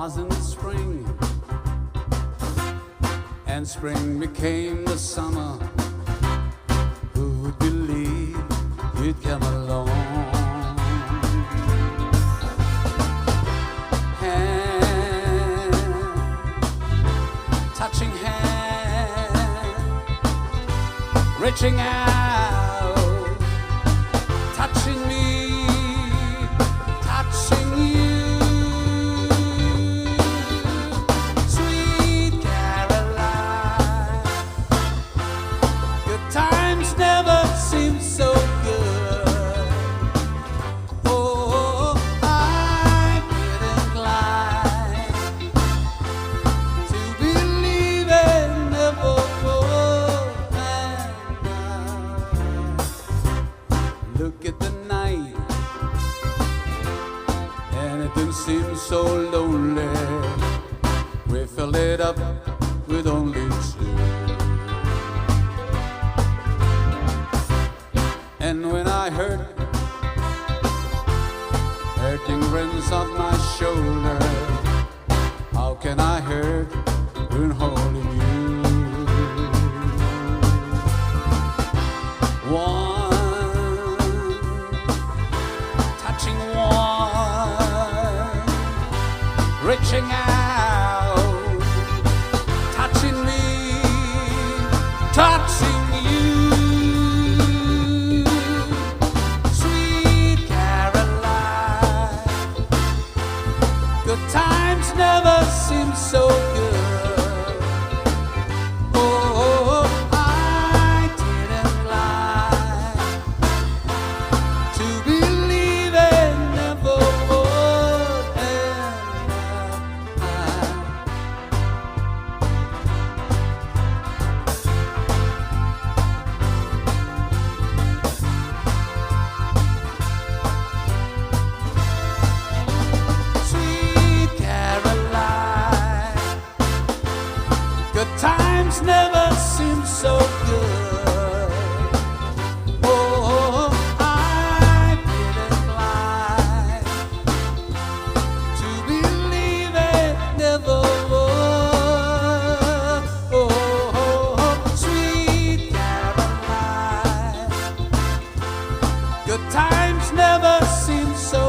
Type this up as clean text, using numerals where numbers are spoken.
wasn't spring, and spring became the summer. Who would believe you'd come along? Hand, touching hand, reaching out, touching me, touching you. Sweet Caroline, good times never seem so good. Oh, I'm inclined to believe it never would. And look at the night, and it didn't seem so lonely. We filled it up with only two. And when I heard hurting rings off my shoulder, how can I hurt when holding you? One, touching one, reaching out, touching me, touching you. Sweet Caroline, good times never seem so good. Oh, I didn't lie to believe it never would. Sweet Caroline, good times never seem so good. Oh, I didn't lie to believe it never would. Oh, sweet Caroline, good times never seem so